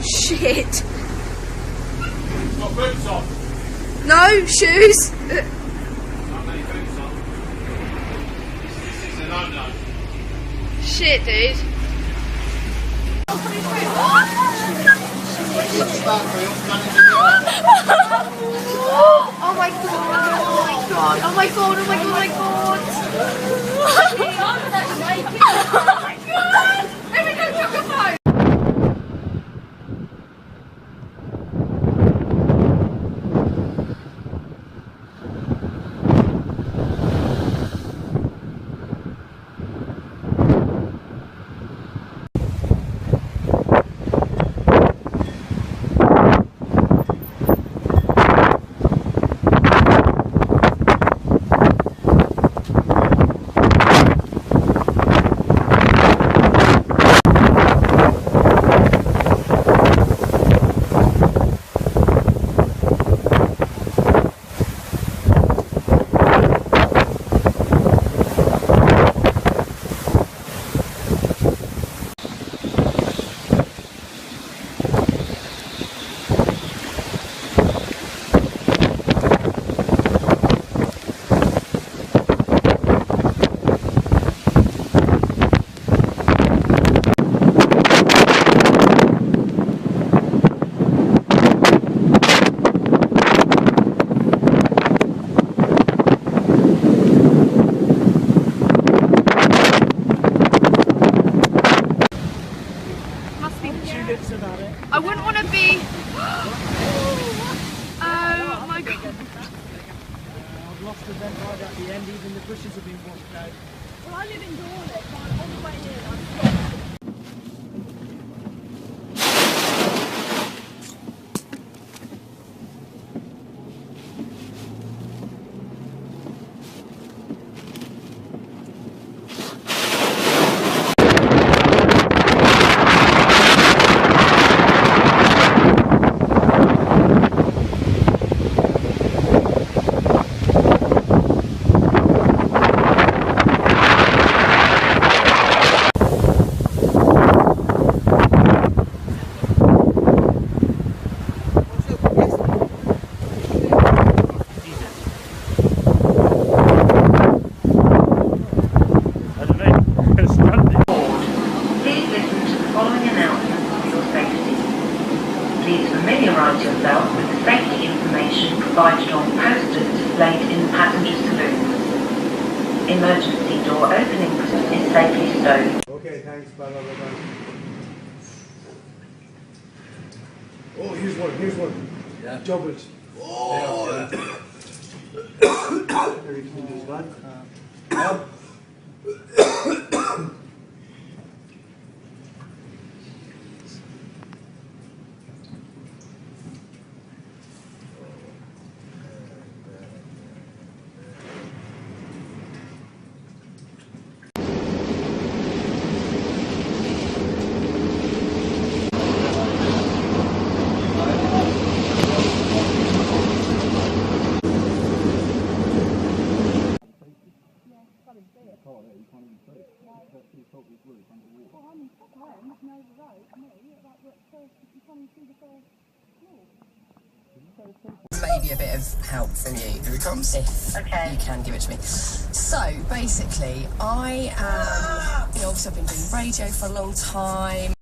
Shit. Got boots on. No, shoes. Not many boots on. This is a no-no. Shit, dude. Oh my god, oh my god, oh my god, oh my god, oh my god. Oh my god. Let me go drop your phone. I wouldn't want to be. Oh my god. I've lost the vent right at the end, even the bushes have been washed out. Well, I live in Dawlish, so I'm on the way here. I'm Please familiarise yourself with the safety information provided on posters displayed in the passenger saloon. Emergency door opening is safely stowed. Okay, thanks. Bye, bye, bye, bye. Oh, here's one. Yeah. Doubled. Oh! Everything is gone. Maybe a bit of help from you. Here it comes. If you can give it to me. So basically, I am. Obviously, I've been doing radio for a long time.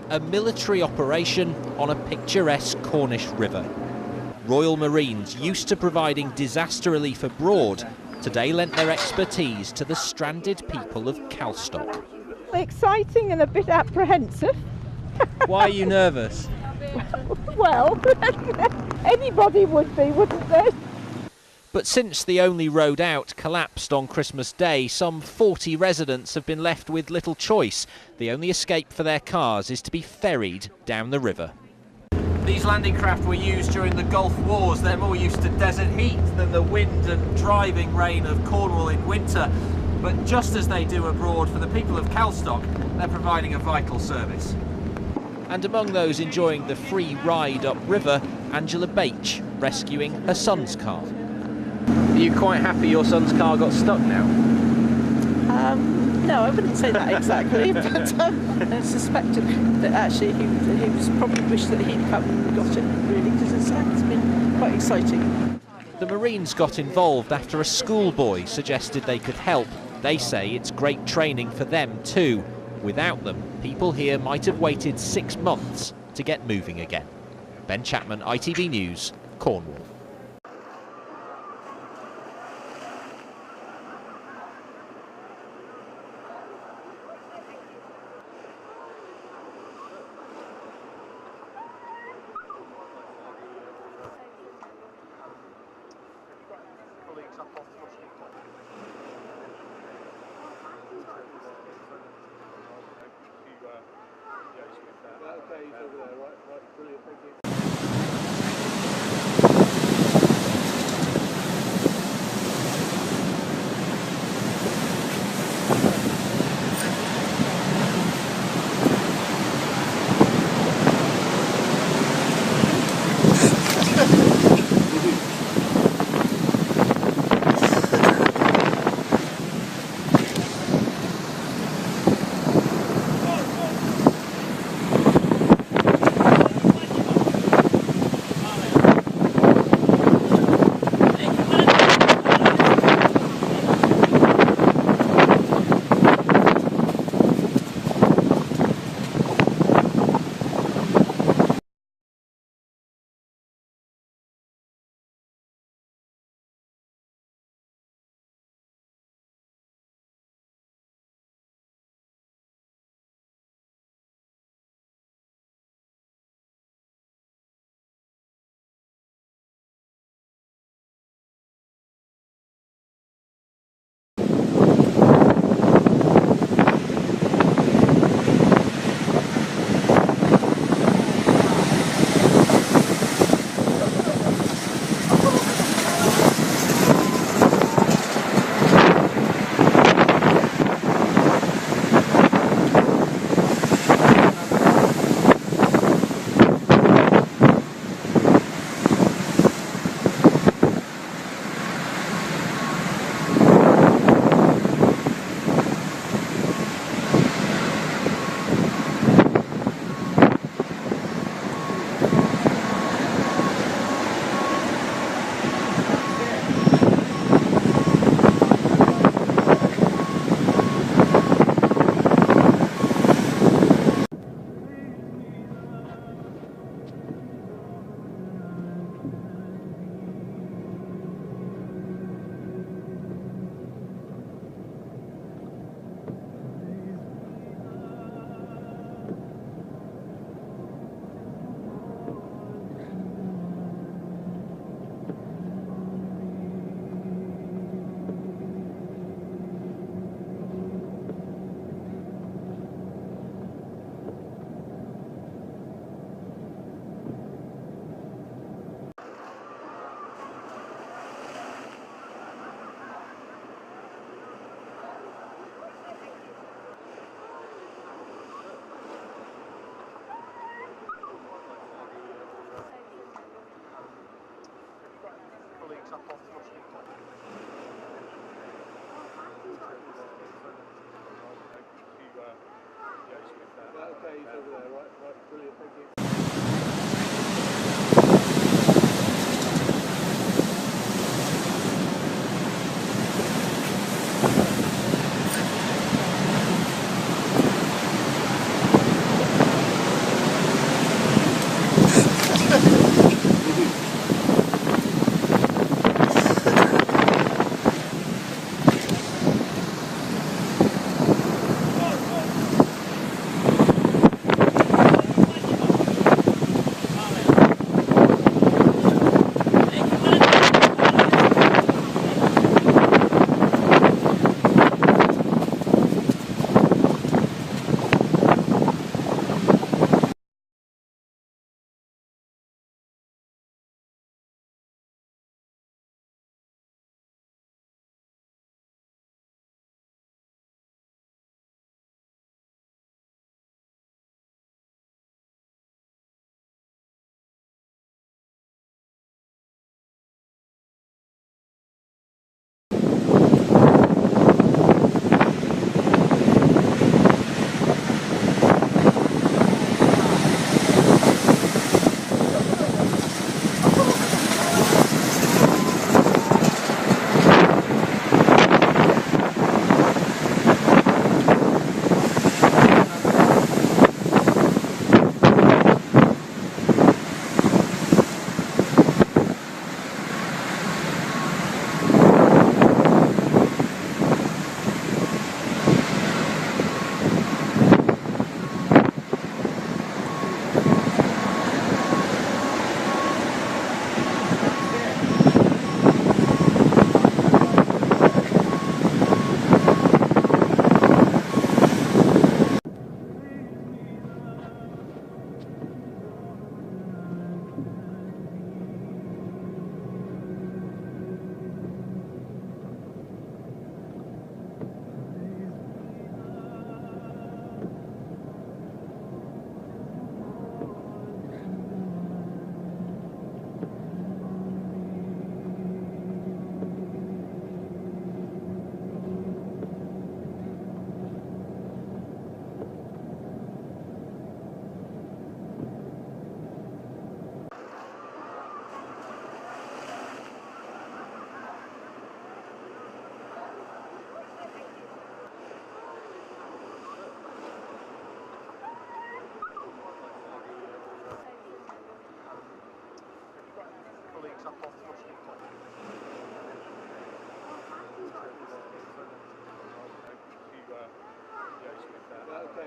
a military operation on a picturesque Cornish river. Royal Marines, used to providing disaster relief abroad, today lent their expertise to the stranded people of Calstock. Exciting and a bit apprehensive. Why are you nervous? Well, anybody would be, wouldn't they? But since the only road out collapsed on Christmas Day, some 40 residents have been left with little choice. The only escape for their cars is to be ferried down the river. These landing craft were used during the Gulf Wars. They're more used to desert heat than the wind and driving rain of Cornwall in winter. But just as they do abroad for the people of Calstock, they're providing a vital service. And among those enjoying the free ride upriver, Angela Bache, rescuing her son's car. Are you quite happy your son's car got stuck now? No, I wouldn't say that exactly, but I suspected that actually he was probably wished that he'd come and got it, really, because it's been quite exciting. The Marines got involved after a schoolboy suggested they could help. They say it's great training for them too. Without them, people here might have waited 6 months to get moving again. Ben Chapman, ITV News, Cornwall. Okay, he's over there, right, brilliant, thank you. Okay, he's over there, right, brilliant, thank you.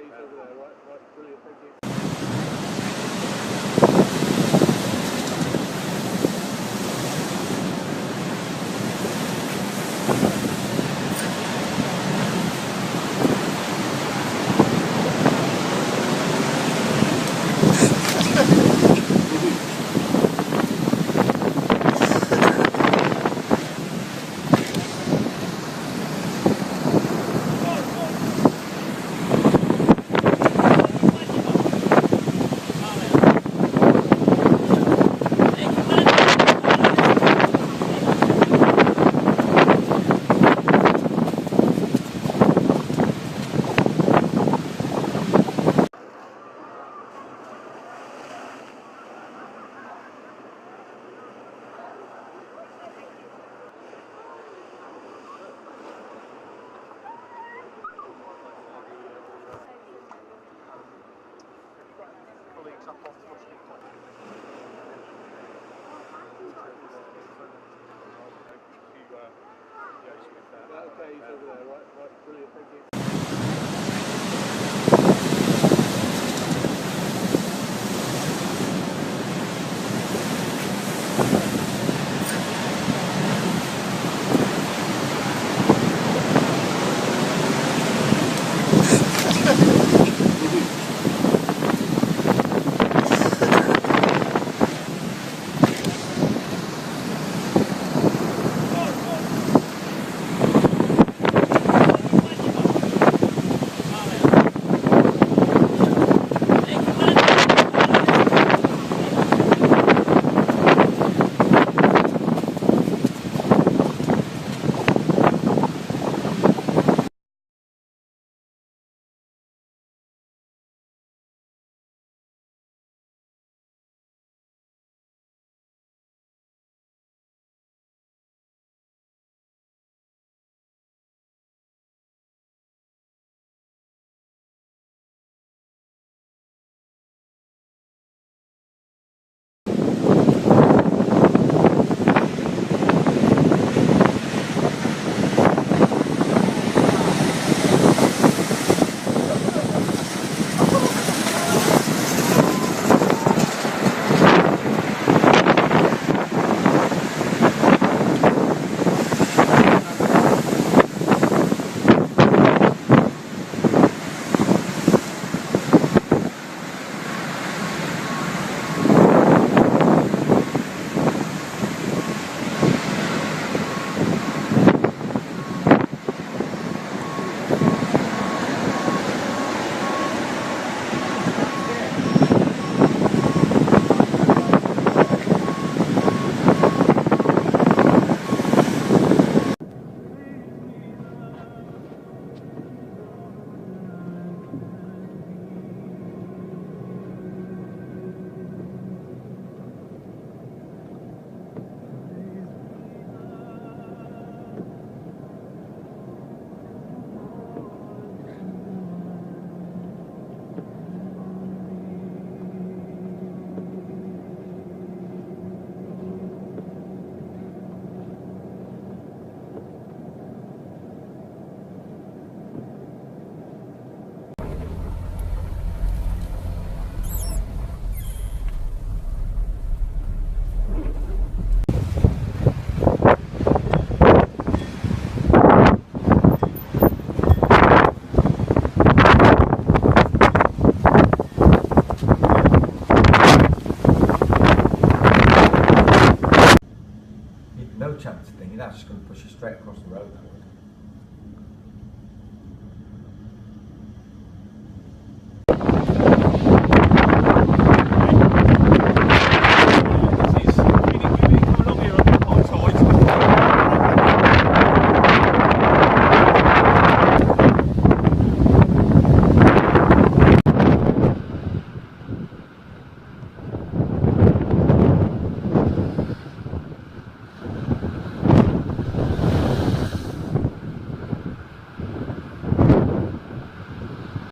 Okay, he's over there, right, brilliant, thank you. Okay, he's over there, right, brilliant, thank you. No chance of thinking that's just going to push you straight across the road.